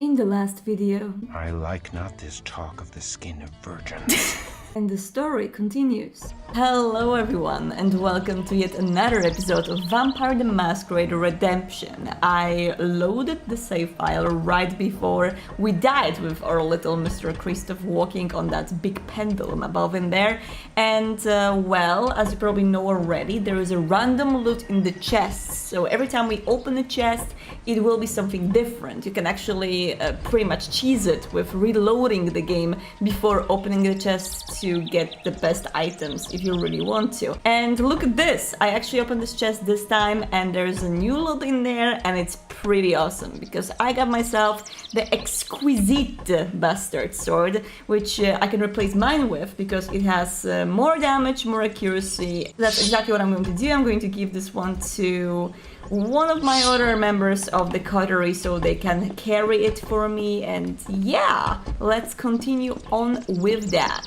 In the last video. I like not this talk of the skin of virgins. And the story continues. Hello everyone, and welcome to yet another episode of Vampire the Masquerade Redemption. I loaded the save file right before we died with our little Mr. Christoph walking on that big pendulum above in there. And well, as you probably know already, there is a random loot in the chests. So every time we open a chest, it will be something different. You can actually pretty much cheese it with reloading the game before opening the chest to get the best items if you really want to. And look at this! I actually opened this chest this time and there's a new loot in there and it's pretty awesome because I got myself the exquisite bastard sword, which I can replace mine with because it has more damage, more accuracy. That's exactly what I'm going to do. I'm going to give this one to one of my other members of the coterie so they can carry it for me, and yeah, let's continue on with that.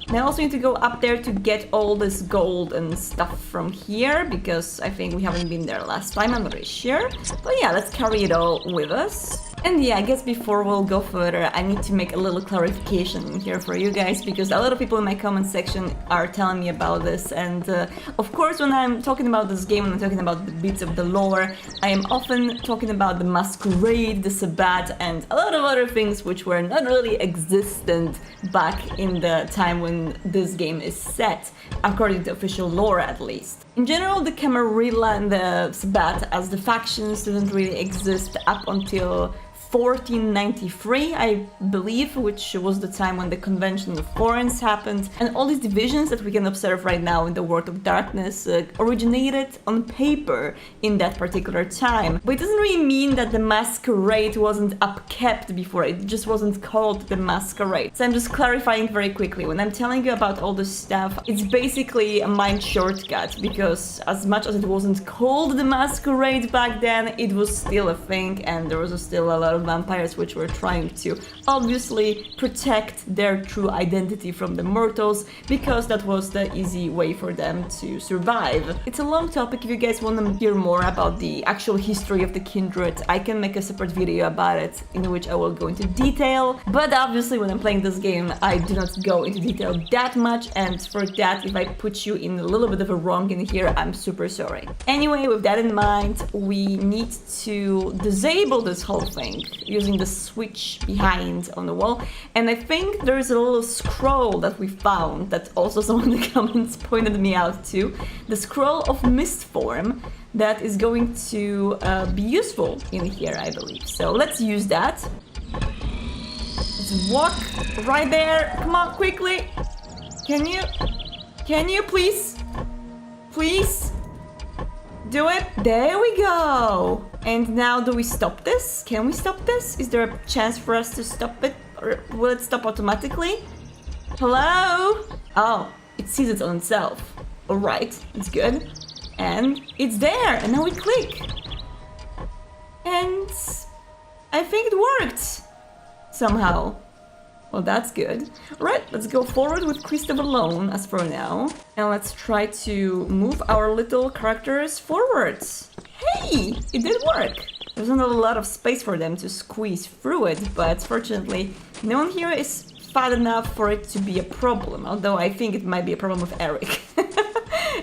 And I also need to go up there to get all this gold and stuff from here, because I think we haven't been there last time, I'm not really sure. But yeah, let's carry it all with us. And yeah, I guess before we'll go further, I need to make a little clarification here for you guys, because a lot of people in my comment section are telling me about this. And of course, when I'm talking about this game, when I'm talking about the bits of the lore, I am often talking about the Masquerade, the Sabbat, and a lot of other things which were not really existent back in the time when this game is set, according to official lore at least. In general, the Camarilla and the Sabbat as the factions didn't really exist up until 1493, I believe, which was the time when the Convention of Florence happened. And all these divisions that we can observe right now in the World of Darkness originated on paper in that particular time. But it doesn't really mean that the Masquerade wasn't upkept before, it just wasn't called the Masquerade. So I'm just clarifying very quickly. When I'm telling you about all this stuff, it's basically a mind shortcut, because as much as it wasn't called the Masquerade back then, it was still a thing, and there was still a lot of vampires which were trying to obviously protect their true identity from the mortals, because that was the easy way for them to survive. It's a long topic. If you guys want to hear more about the actual history of the kindred, I can make a separate video about it in which I will go into detail, but obviously when I'm playing this game I do not go into detail that much, and for that, if I put you in a little bit of a wrong in here, I'm super sorry. Anyway, with that in mind, we need to disable this whole thing using the switch behind on the wall. And I think there's a little scroll that we found that also someone in the comments pointed me out to. The scroll of mist form that is going to be useful in here, I believe. So let's use that. Let's walk right there. Come on, quickly. Can you please? Please? Do it. There we go. And now do we stop this? Can we stop this? Is there a chance for us to stop it? Or will it stop automatically? Hello? Oh, it sees it on itself. Alright, it's good. And it's there. And now we click. And I think it worked. Somehow. Well, that's good. Alright, let's go forward with Christoph alone, as for now. And let's try to move our little characters forwards. Hey! It did work! There's not a lot of space for them to squeeze through it, but fortunately, no one here is fat enough for it to be a problem. Although I think it might be a problem with Eric.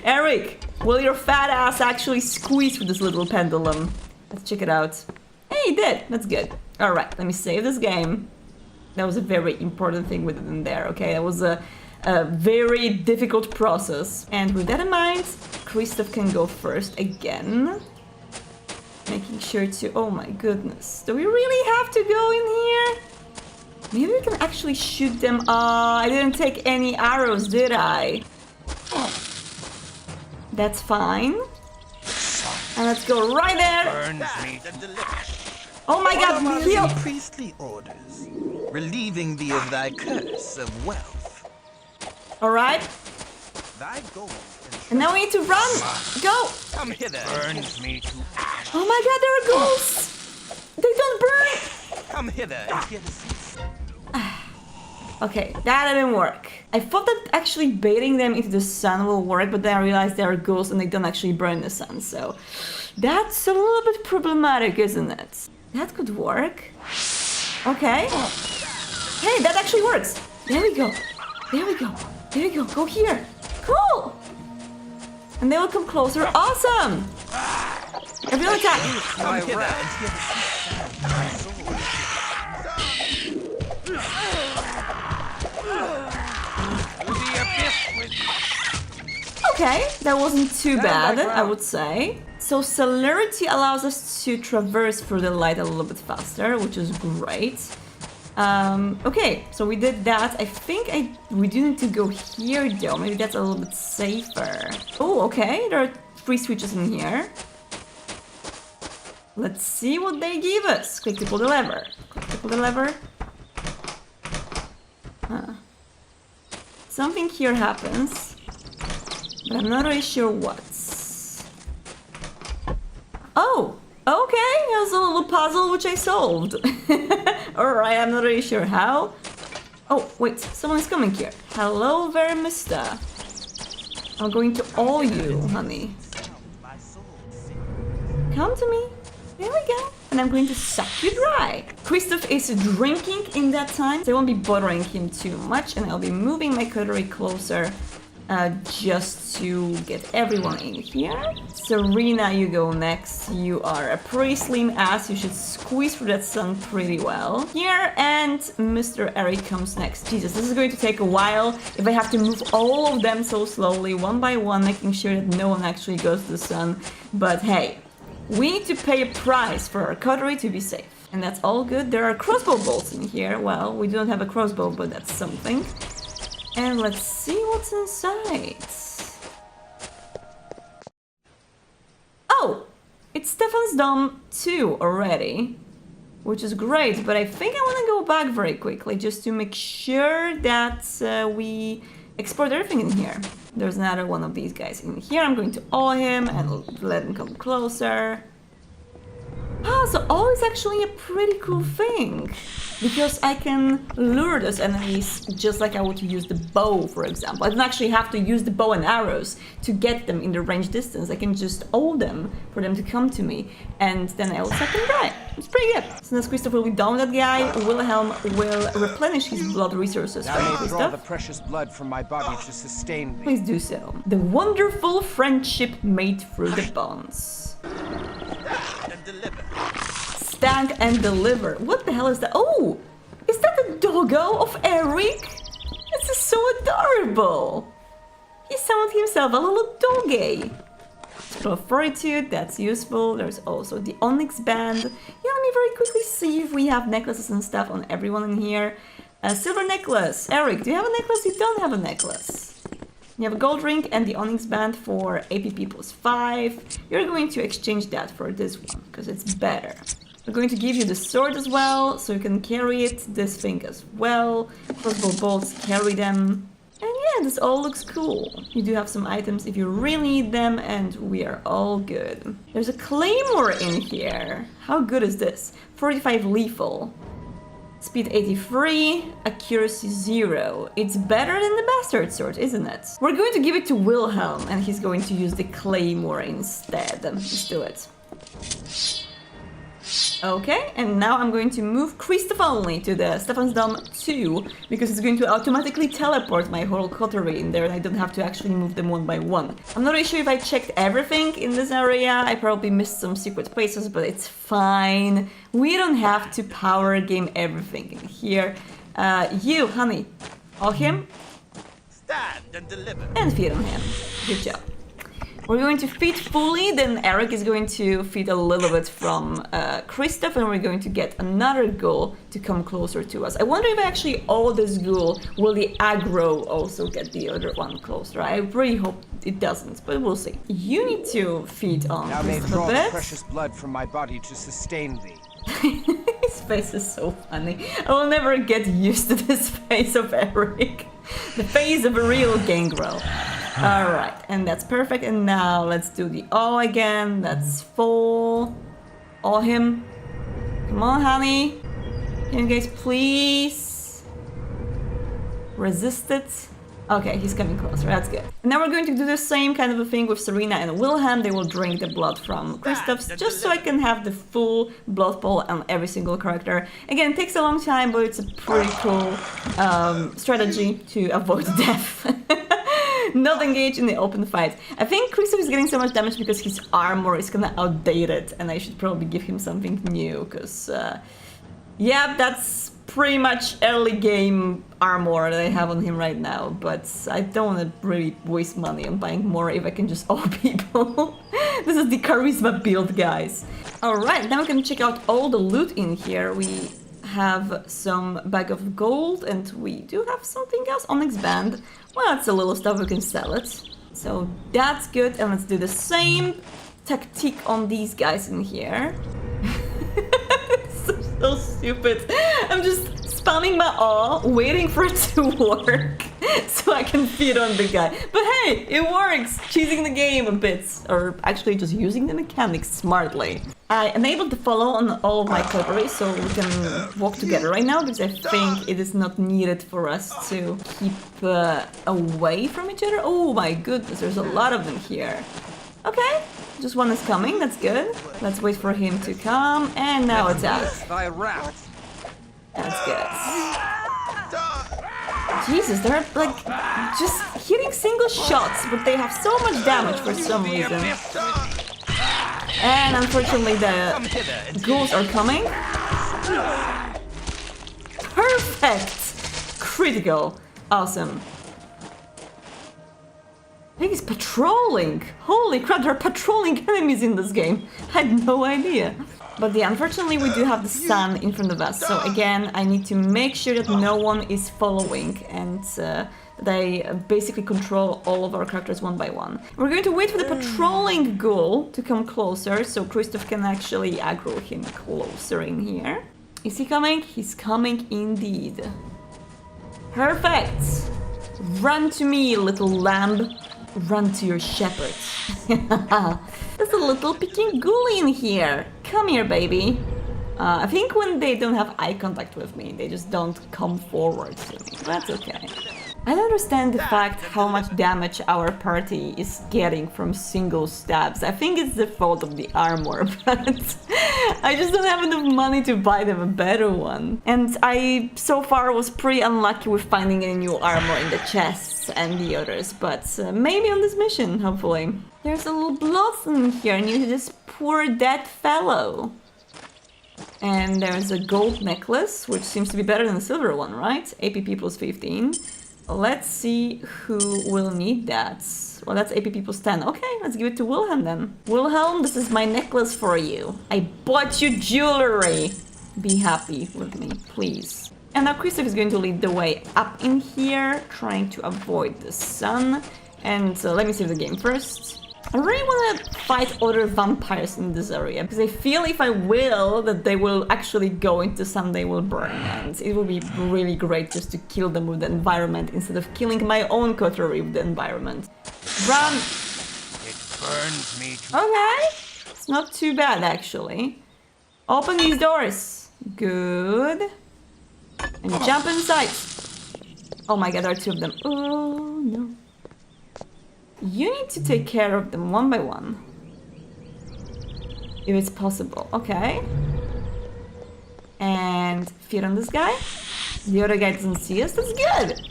Eric! Will your fat ass actually squeeze through this little pendulum? Let's check it out. Hey, it did! That's good. Alright, let me save this game. That was a very important thing with it in there, okay? That was a very difficult process. And with that in mind, Christoph can go first again. Making sure to... Oh my goodness. Do we really have to go in here? Maybe we can actually shoot them. I didn't take any arrows, did I? That's fine. And let's go right there. Oh my god, heal! Priestly orders, relieving thee of thy curse of wealth. Alright. Thy gold and now we need to run! Go! come hither. Burns me to ash. Oh my god, there are ghosts! They don't burn! Come hither and hear the cease. Okay, that didn't work. I thought that actually baiting them into the sun will work, but then I realized they are ghosts and they don't actually burn the sun, so... That's a little bit problematic, isn't it? That could work. Okay. Hey, that actually works. There we go. There we go. There we go. Go here. Cool. And they will come closer. Awesome. Everyone attack. Come hither. Okay, that wasn't too bad, I would say. So celerity allows us to traverse through the light a little bit faster, which is great. Okay, so we did that. I think we do need to go here though. Maybe that's a little bit safer. Oh, okay, there are 3 switches in here. Let's see what they give us. Click to pull the lever. Click to pull the lever. Something here happens, but I'm not really sure what. Oh, okay, there's a little puzzle which I solved. Alright, I'm not really sure how. Oh, wait, someone is coming here. Hello there, mister. I'm going to awe you, honey. Come to me. There we go. And I'm going to suck you dry. Christoph is drinking in that time, so I won't be bothering him too much, and I'll be moving my cutlery closer just to get everyone in here. Serena, you go next. You are a pretty slim ass. You should squeeze through that sun pretty well. Here, and Mr. Eric comes next. Jesus, this is going to take a while if I have to move all of them so slowly, one by one, making sure that no one actually goes to the sun. But hey, we need to pay a price for our cutlery to be safe. And that's all good. There are crossbow bolts in here. Well, we don't have a crossbow, but that's something. And let's see what's inside. Oh! It's Stefan's Dome 2 already. Which is great, but I think I want to go back very quickly just to make sure that we export everything in here. There's another one of these guys in here. I'm going to awe him and let him come closer. Ah, so awe is actually a pretty cool thing. Because I can lure those enemies just like I would use the bow, for example. I don't actually have to use the bow and arrows to get them in the range distance. I can just awe them for them to come to me, and then I will set them dry. It's pretty good. So as Christoph will be done with that guy, Wilhelm will replenish his blood resources for I may draw the Christoph. precious blood from my body to sustain thee. Please do so. The wonderful friendship made through the bonds. And deliver. Stand and deliver. What the hell is that? Oh! Is that the doggo of Eric? This is so adorable! He summoned himself a little doggy. Scroll fortitude, that's useful. There's also the onyx band. Yeah, let me very quickly see if we have necklaces and stuff on everyone in here. A silver necklace. Eric, do you have a necklace? You don't have a necklace. You have a gold ring and the onyx band for APP plus 5. You're going to exchange that for this one, because it's better. We're going to give you the sword as well, so you can carry it, this thing as well. Crossbow bolts, carry them. And yeah, this all looks cool. You do have some items if you really need them, and we are all good. There's a claymore in here. How good is this? 45 lethal. Speed 83, accuracy 0. It's better than the bastard sword, isn't it? We're going to give it to Wilhelm, and he's going to use the claymore instead. Let's do it. Okay, and now I'm going to move Christoph only to the Stefan's Dome 2, because it's going to automatically teleport my whole cutlery in there, and I don't have to actually move them one by one. I'm not really sure if I checked everything in this area. I probably missed some secret places, but it's fine. We don't have to power game everything in here. You, honey, awe him. Stand and deliver. And feed on him. Good job. We're going to feed fully, then Eric is going to feed a little bit from Christoph, and we're going to get another ghoul to come closer to us. I wonder if actually all this ghoul will the aggro also get the other one closer. I really hope it doesn't, but we'll see. You need to feed on Thou may Christoph draw a the bit. precious blood from my body to sustain thee. His face is so funny. I will never get used to this face of Eric. The face of a real gangrel. Alright, and that's perfect. And now let's do the awe again. That's full. Awe him. Come on, honey. Can you guys please resist it? Okay, he's coming closer, that's good. And now we're going to do the same kind of a thing with Serena and Wilhelm. They will drink the blood from Kristoff's, just so I can have the full blood pool on every single character. Again, it takes a long time, but it's a pretty cool strategy to avoid death. Not engage in the open fight. I think Kristoff is getting so much damage because his armor is kinda outdated, and I should probably give him something new, because yeah, that's pretty much early game armor that I have on him right now, but I don't want to really waste money on buying more if I can just owe people. This is the charisma build, guys. Alright, now we can check out all the loot in here. We have some bag of gold, and we do have something else. Onyx band. Well, it's a little stuff, we can sell it. So that's good, and let's do the same tactic on these guys in here. So stupid. I'm just spamming my awe, waiting for it to work so I can feed on the guy. But hey, it works! Cheesing the game a bit, or actually just using the mechanics smartly. I enabled the follow on all of my cutlery so we can walk together right now, because I think it is not needed for us to keep away from each other. Oh my goodness, there's a lot of them here. Okay, just one is coming, that's good. Let's wait for him to come, and now attack. That's good. Jesus, they're like just hitting single shots, but they have so much damage for some reason. And unfortunately the ghouls are coming. Perfect! Critical. Awesome. I think he's patrolling! Holy crap, there are patrolling enemies in this game! I had no idea. But yeah, unfortunately we do have the sun in front of us, so again, I need to make sure that no one is following, and they basically control all of our characters one by one. We're going to wait for the patrolling ghoul to come closer, so Kristoff can actually aggro him closer in here. Is he coming? He's coming indeed. Perfect! Run to me, little lamb. Run to your shepherd. There's a little Peking ghoul in here. Come here, baby. I think when they don't have eye contact with me, they just don't come forward to me. That's okay. I don't understand the fact how much damage our party is getting from single stabs. I think it's the fault of the armor, but I just don't have enough money to buy them a better one. And I, so far, was pretty unlucky with finding any new armor in the chests and the others, but maybe on this mission, hopefully. There's a little blossom here near this poor dead fellow. And there's a gold necklace, which seems to be better than the silver one, right? APP plus 15. Let's see who will need that. Well, that's APP plus 10. Okay, let's give it to Wilhelm then. Wilhelm, this is my necklace for you. I bought you jewelry. Be happy with me, please. And now Kristoff is going to lead the way up in here, trying to avoid the sun. And let me save the game first. I really want to fight other vampires in this area, because I feel if I will, that they will actually go into sun, they will burn, and it will be really great just to kill them with the environment instead of killing my own cutlery with the environment. Run! It burns me to... Okay, it's not too bad actually. Open these doors. Good. And jump inside. Oh my god, there are two of them. Oh no. You need to take care of them one by one. If it's possible. Okay. And feed on this guy. The other guy doesn't see us. That's good.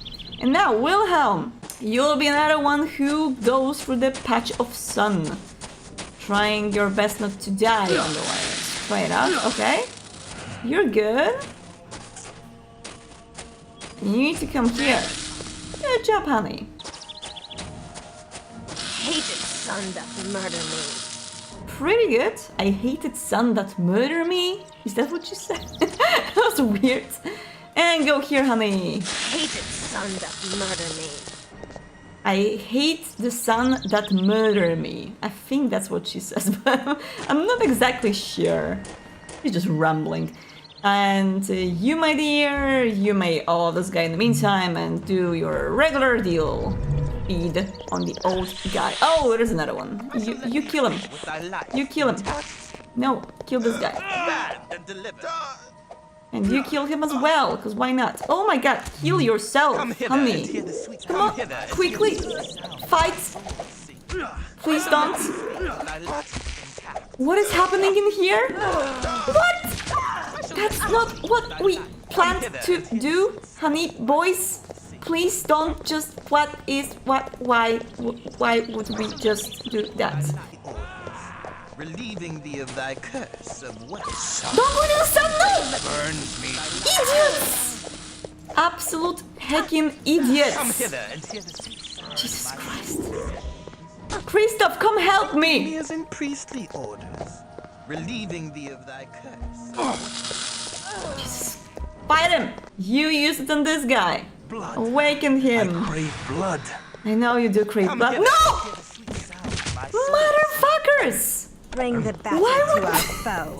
And now, Wilhelm. You'll be another one who goes through the patch of sun. Trying your best not to die on the way. Try it out. Okay. You're good. You need to come here. Good job, honey. Hated sun that murder me. Pretty good. I hated sun that murder me. Is that what you said? That was weird. And go here, honey. Hated sun that murder me. I hate the sun that murder me. I think that's what she says, but I'm not exactly sure. She's just rambling. And you, my dear, you may awe this guy in the meantime and do your regular deal. Feed on the old guy. Oh, there's another one. You kill him. You kill him. No, kill this guy. And you kill him as well, because why not? Oh my god, heal yourself, Come hither and honey. hear the sweet. Come on, hither and quickly. Fight. Please don't. What is happening in here? What? That's not what we planned to do, honey, boys. Please don't just, why would we just do that? Relieving thee of thy curse of wealth. Don't put your son, no! Burns me. Idiots! Absolute heckin' Come idiots! hither and hear the sweet. Jesus Christ. Christoph, come help me! Me as in priestly orders. Relieving thee of thy curse. Jesus. Fight him! You use it on this guy. Blood. Awaken him. Crave blood. I know you do crave blood. hither No! and hear the sweet sound of my Motherfuckers! Bring the battle Why would- to our foe.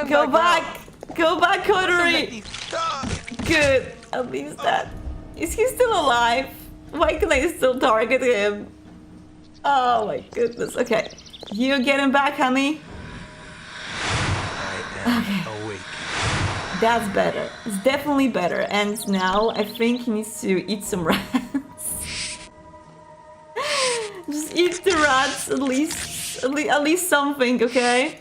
Go back! Go back, Coterie! Good. At least that. Is he still alive? Why can I still target him? Oh my goodness. Okay. You get him back, honey. awake. That's better. It's definitely better. And now I think he needs to eat some rats. Just eat the rats at least something, okay?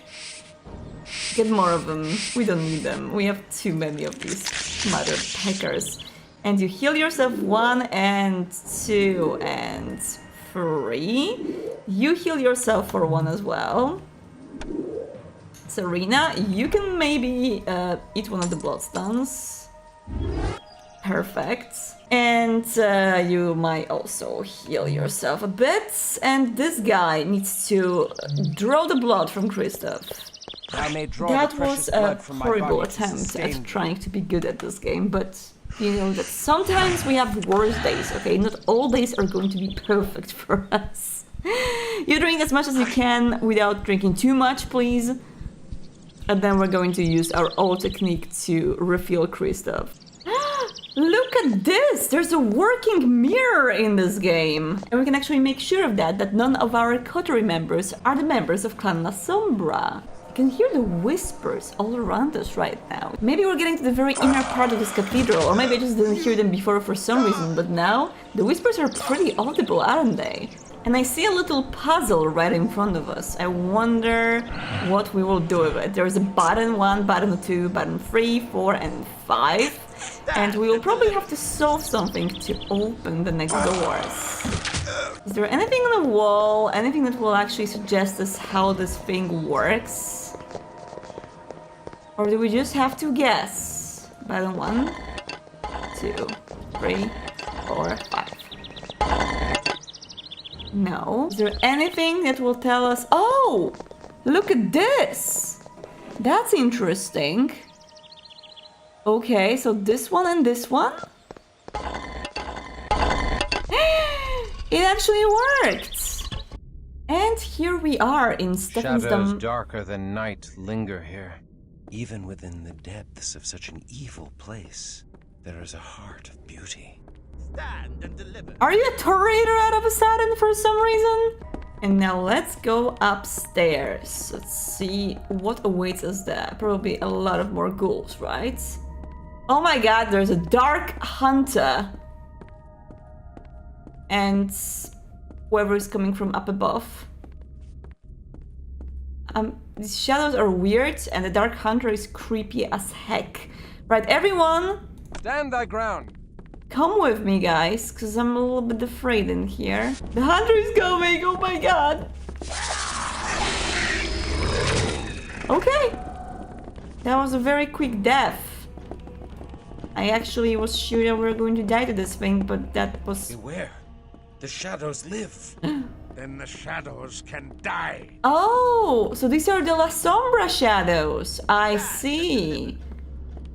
Get more of them. We don't need them. We have too many of these mother peckers. And you heal yourself 1 and 2 and 3. You heal yourself for 1 as well. Serena, you can maybe eat one of the bloodstones. Perfect. And you might also heal yourself a bit. And this guy needs to draw the blood from Christoph. That was a horrible attempt at trying to be good at this game, but you know that sometimes we have worse days, okay? Not all days are going to be perfect for us. You drink as much as you can without drinking too much, please. And then we're going to use our old technique to refill Christoph. Look at this! There's a working mirror in this game! And we can actually make sure of that none of our coterie members are the members of Clan Lasombra. You can hear the whispers all around us right now. Maybe we're getting to the very inner part of this cathedral, or maybe I just didn't hear them before for some reason, but now the whispers are pretty audible, aren't they? And I see a little puzzle right in front of us. I wonder what we will do with it. There's a button 1, button 2, button 3, 4, and 5. And we will probably have to solve something to open the next doors. Is there anything on the wall, anything that will actually suggest us how this thing works? Or do we just have to guess? Button 1, 2, 3, 4, 5. No. Is there anything that will tell us... Oh! Look at this! That's interesting. Okay, so this one and this one? It actually worked! And here we are in Stefan's Shadows darker than night linger here. Even within the depths of such an evil place, there is a heart of beauty. Stand and deliver. Are you a Torrator out of a sudden for some reason? And now let's go upstairs. Let's see what awaits us there. Probably a lot of more ghouls, right? Oh my god, there's a Dark Hunter. And whoever is coming from up above. These shadows are weird and the Dark Hunter is creepy as heck. Right, everyone? Stand thy ground. Come with me, guys, because I'm a little bit afraid in here. The hunter is coming! Oh my god! Okay. That was a very quick death. I actually was sure that we were going to die to this thing, but that was... Beware, the shadows live. Then the shadows can die. Oh! So these are the Lasombra shadows. I see.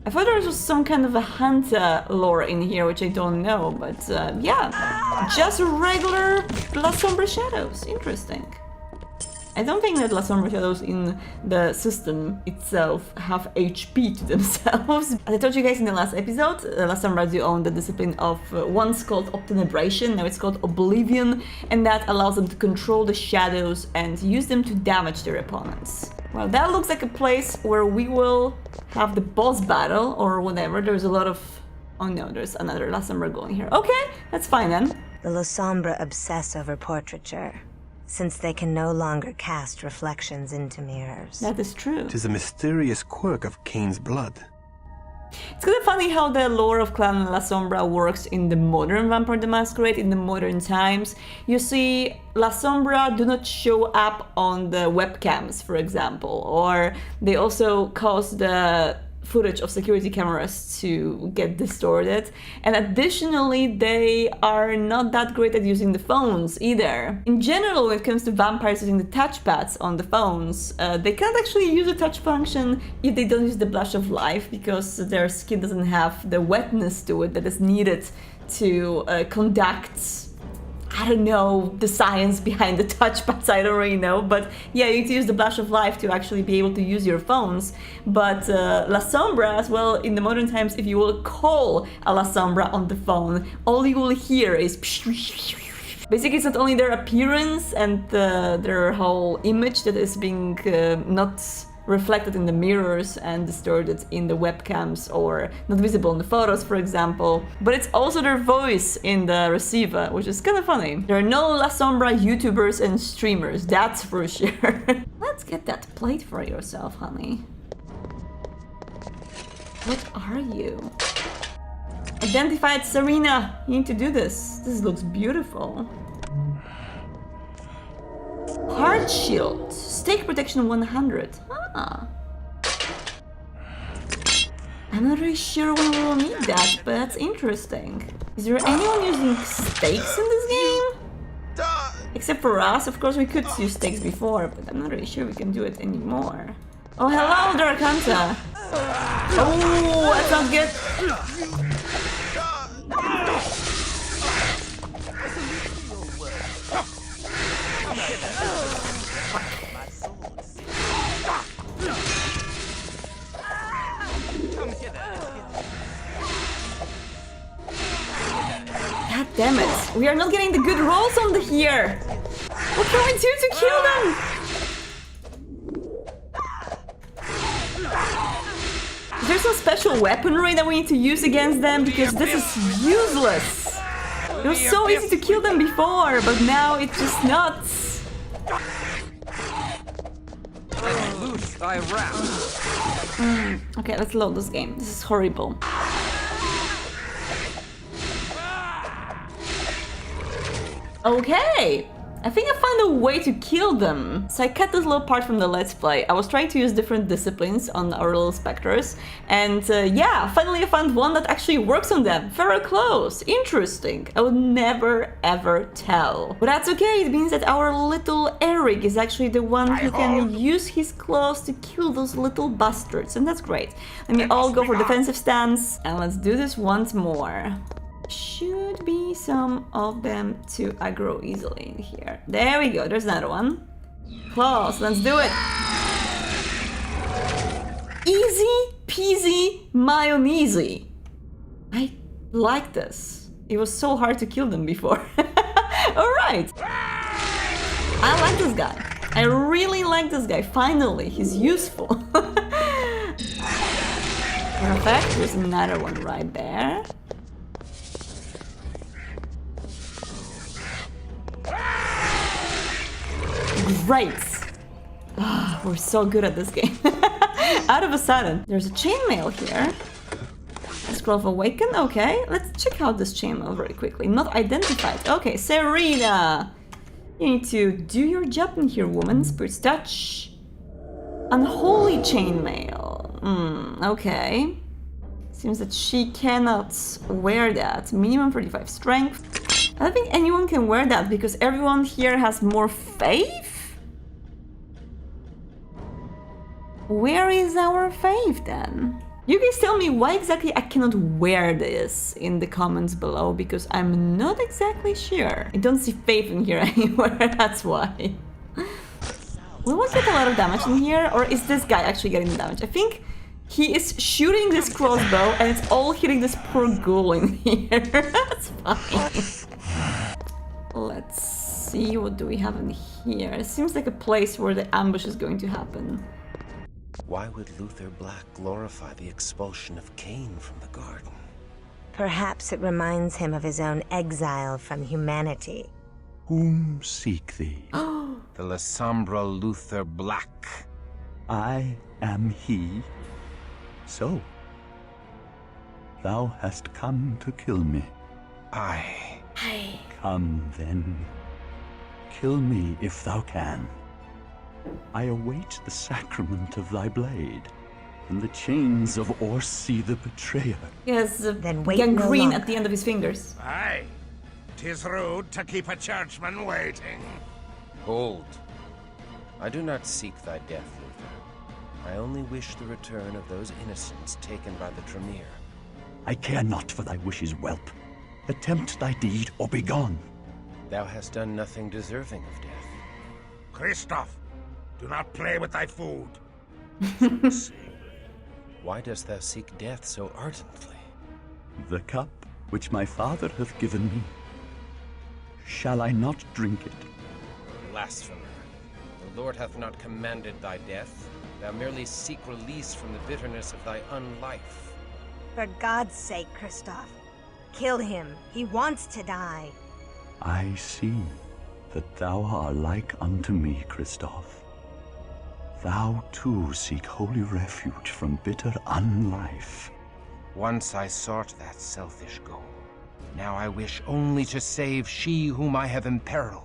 I thought there was some kind of a hunter lore in here, which I don't know, but yeah, just regular Lasombra shadows. Interesting. I don't think that Lasombra shadows in the system itself have HP to themselves. As I told you guys in the last episode, Lasombra do own the discipline of once called Obtenebration, now it's called Oblivion, and that allows them to control the shadows and use them to damage their opponents. Well, that looks like a place where we will have the boss battle or whatever. There's a lot of... Oh no, there's another Lasombra going here. Okay, that's fine then. The Lasombra obsess over portraiture, since they can no longer cast reflections into mirrors. That is true. It is a mysterious quirk of Cain's blood. It's kind of funny how the lore of Clan Lasombra works in the modern Vampire the Masquerade, in the modern times. You see, Lasombra do not show up on the webcams, for example, or they also cause the footage of security cameras to get distorted, and additionally they are not that great at using the phones either. In general, when it comes to vampires using the touchpads on the phones, they can't actually use the touch function if they don't use the blush of life, because their skin doesn't have the wetness to it that is needed to conduct, I don't know, the science behind the touchpads, I don't really know, but yeah, you need to use the blush of life to actually be able to use your phones. But Lasombra as well, in the modern times, if you will call a Lasombra on the phone, all you will hear is basically it's not only their appearance and their whole image that is being not reflected in the mirrors and distorted in the webcams or not visible in the photos, for example, but it's also their voice in the receiver, which is kind of funny. There are no Lasombra YouTubers and streamers, that's for sure. Let's get that plate for yourself, honey. What are you? Identified Serena! You need to do this. This looks beautiful. Heart shield. Stake protection 100. Ah. I'm not really sure when we will need that, but that's interesting. Is there anyone using stakes in this game? Except for us, of course we could use stakes before, but I'm not really sure we can do it anymore. Oh, hello, Darkanta! Oh, that's not good! God damn it, we are not getting the good rolls on the here! What can we do to kill them? Is there some special weaponry that we need to use against them? Because this is useless! It was so easy to kill them before, but now it's just nuts! Loose thy wrath. Okay, let's load this game. This is horrible. Okay! I think I found a way to kill them. So I cut this little part from the Let's Play. I was trying to use different disciplines on our little specters. And yeah, finally I found one that actually works on them. Very close. Interesting. I would never ever tell. But that's okay. It means that our little Eric is actually the one who can use his claws to kill those little bastards. And that's great. Let me all go for defensive stance. And let's do this once more. Should be some of them to aggro easily in here. There we go, there's another one. Claws, let's do it! Easy peasy mayonnaise. I like this. It was so hard to kill them before. Alright. I like this guy. I really like this guy. Finally, he's useful. Perfect, there's another one right there. Great! Oh, we're so good at this game. Out of a sudden. There's a chainmail here. A scroll of awaken, okay. Let's check out this chainmail very quickly. Not identified. Okay, Serena! You need to do your job in here, woman. Spirit's touch. Unholy chainmail. Okay. Seems that she cannot wear that. Minimum 35 strength. I don't think anyone can wear that because everyone here has more faith? Where is our faith then? You guys tell me why exactly I cannot wear this in the comments below, because I'm not exactly sure. I don't see faith in here anywhere, that's why. Will we get a lot of damage in here, or is this guy actually getting the damage? I think he is shooting this crossbow and it's all hitting this poor ghoul in here. That's fine. Let's see, what do we have in here? It seems like a place where the ambush is going to happen. Why would Luther Black glorify the expulsion of Cain from the garden? Perhaps it reminds him of his own exile from humanity. Whom seek thee? The Lasombra Luther Black. I am he. So, thou hast come to kill me. Aye. Come then. Kill me if thou can. I await the sacrament of thy blade, and the chains of Orsi the betrayer. He has Then wait no gangrene longer. at the end of his fingers. Aye. 'Tis rude to keep a churchman waiting. Hold. I do not seek thy death, Luther. I only wish the return of those innocents taken by the Tremere. I care not for thy wishes, whelp. Attempt thy deed or be gone. Thou hast done nothing deserving of death. Christoph, do not play with thy food. Why dost thou seek death so ardently? The cup which my father hath given me, shall I not drink it? Blasphemer. The Lord hath not commanded thy death. Thou merely seek release from the bitterness of thy unlife. For God's sake, Christoph, kill him. He wants to die. I see that thou art like unto me, Christoph. Thou too seek holy refuge from bitter unlife. Once I sought that selfish goal. Now I wish only to save she whom I have imperiled.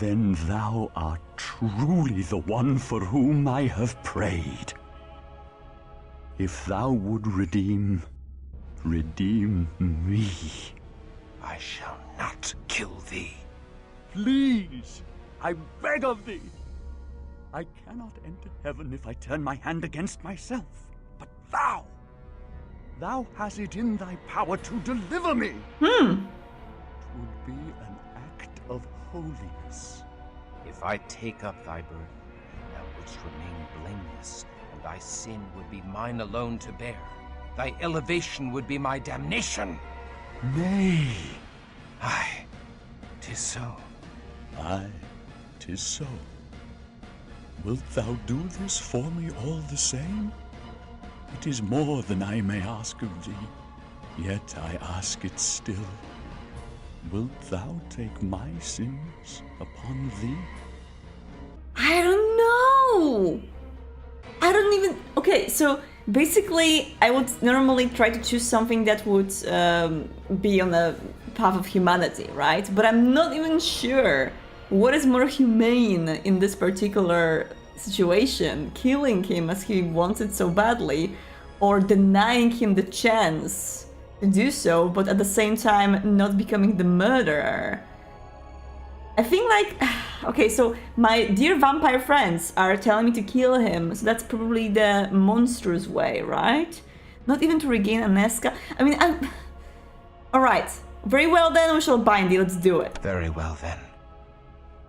Then thou art truly the one for whom I have prayed. If thou would redeem me. I shall not kill thee. Please, I beg of thee. I cannot enter heaven if I turn my hand against myself. But thou hast it in thy power to deliver me. 'Twould be an act of holiness. If I take up thy burden, thou wouldst remain blameless, and thy sin would be mine alone to bear. Thy elevation would be my damnation. Nay, Aye, 'tis so. aye, 'tis so. Wilt thou do this for me all the same? It is more than I may ask of thee, yet I ask it still. Wilt thou take my sins upon thee? I don't know. I don't even. Okay, so basically, I would normally try to choose something that would be on the path of humanity, right? But I'm not even sure what is more humane in this particular situation: killing him as he wants it so badly, or denying him the chance to do so, but at the same time not becoming the murderer. I think like, okay, so my dear vampire friends are telling me to kill him, so that's probably the monstrous way, right? Not even to regain Aneska. I mean, alright, very well then, we shall bind thee, let's do it. Very well then.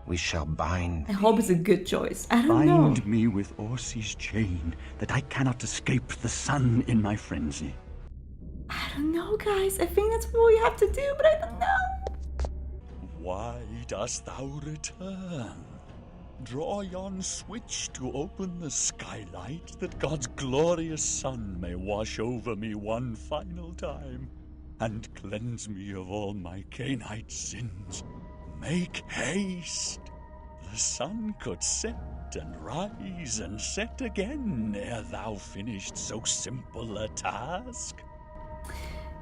We shall bind I thee. hope it's a good choice. I don't know. Bind me with Orsi's chain, that I cannot escape the sun in my frenzy. I don't know, guys. I think that's what we have to do, but I don't know. Why dost thou return? Draw yon switch to open the skylight, that God's glorious sun may wash over me one final time, and cleanse me of all my Cainite sins. Make haste! The sun could set and rise and set again ere thou finished so simple a task.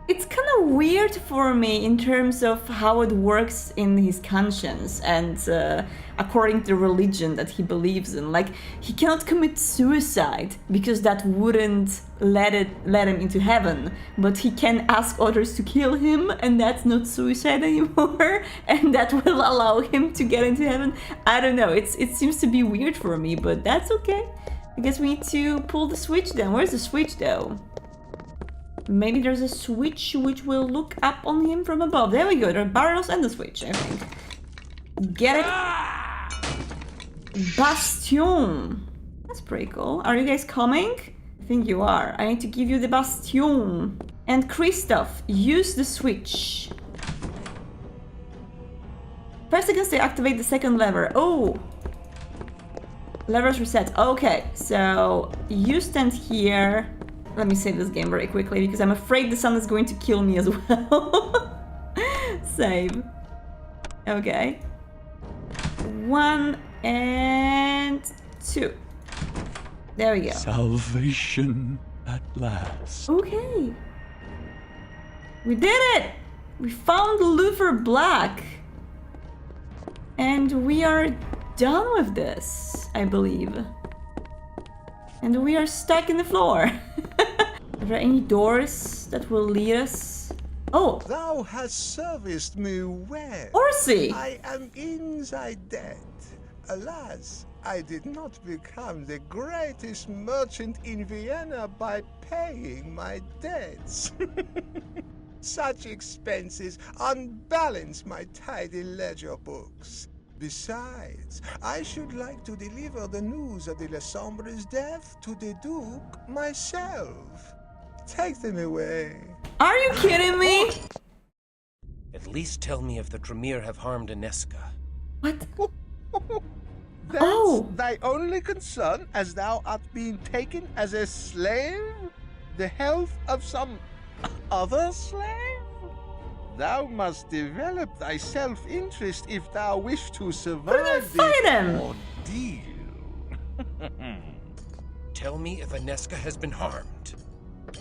It's kind of weird for me in terms of how it works in his conscience and according to the religion that he believes in. Like, he cannot commit suicide because that wouldn't let him into heaven, but he can ask others to kill him, and that's not suicide anymore, and that will allow him to get into heaven. I don't know, it seems to be weird for me, but that's okay. I guess we need to pull the switch then. Where's the switch though? Maybe there's a switch which will look up on him from above. There we go, there are barrels and the switch, I think. Get it? Bastion. That's pretty cool. Are you guys coming? I think you are. I need to give you the Bastion. And Christoph, use the switch. Press against to activate the second lever. Oh! Levers reset. Okay, so you stand here. Let me save this game very quickly because I'm afraid the sun is going to kill me as well. Save. Okay. 1 and 2. There we go. Salvation at last. Okay. We did it! We found Luther Black. And we are done with this, I believe. And we are stuck in the floor. Are there any doors that will lead us? Oh! Thou hast serviced me well. Orsi! I am in thy debt. Alas, I did not become the greatest merchant in Vienna by paying my debts. Such expenses unbalance my tidy ledger books. Besides, I should like to deliver the news of the Lasombra's death to the Duke myself. Take them away. Are you kidding me? At least tell me if the Tremere have harmed Inesca. What? That's Oh. thy only concern, as thou art being taken as a slave? The health of some other slave? Thou must develop thy self-interest if thou wish to survive fight him. ordeal. Tell me if Inesca has been harmed.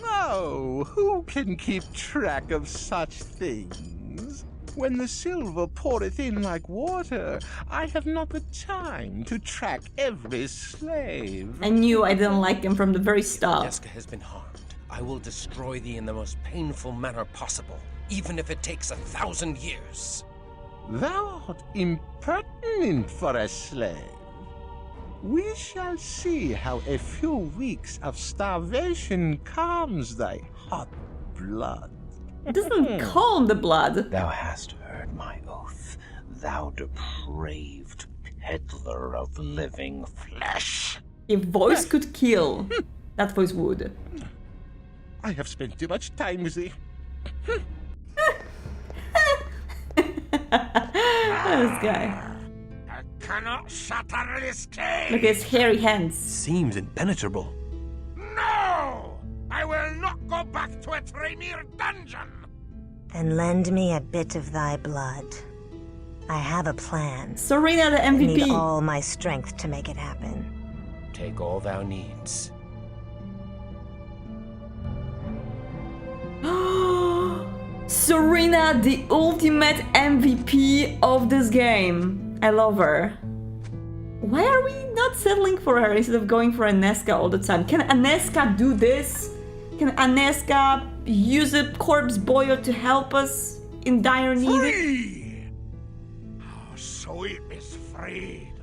Oh, who can keep track of such things? When the silver poureth in like water, I have not the time to track every slave. I knew I didn't like him from the very If start. Inesca has been harmed, I will destroy thee in the most painful manner possible, even if it takes 1,000 years. Thou art impertinent for a slave. We shall see how a few weeks of starvation calms thy hot blood. It doesn't calm the blood. Thou hast heard my oath, thou depraved peddler of living flesh. If voice could kill, that voice would. I have spent too much time with thee. This guy. I cannot shatter this cage! Look at his hairy hands. Seems impenetrable. No! I will not go back to a Tremere dungeon! Then lend me a bit of thy blood. I have a plan. Serena the I need MVP. all my strength to make it happen. Take all thou needs. Serena, the ultimate MVP of this game. I love her. Why are we not settling for her instead of going for Inesca all the time? Can Inesca do this? Can Inesca use a corpse boyo to help us in dire need? Free! How sweet is freed.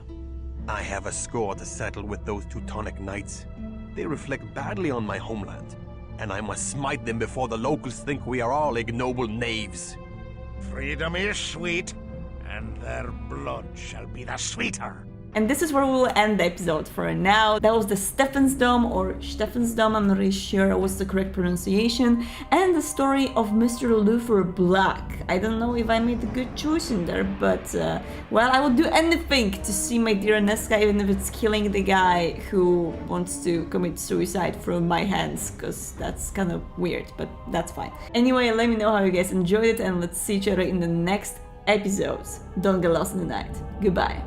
I have a score to settle with those Teutonic knights. They reflect badly on my homeland, and I must smite them before the locals think we are all ignoble knaves. Freedom is sweet, and their blood shall be the sweeter. And this is where we will end the episode for now. That was the Stephansdom, or Stephansdom, I'm not really sure what's the correct pronunciation, and the story of Mr. Luther Black. I don't know if I made a good choice in there, but, well, I would do anything to see my dear Inesca, even if it's killing the guy who wants to commit suicide through my hands, because that's kind of weird, but that's fine. Anyway, let me know how you guys enjoyed it, and let's see each other in the next episodes. Don't get lost in the night. Goodbye.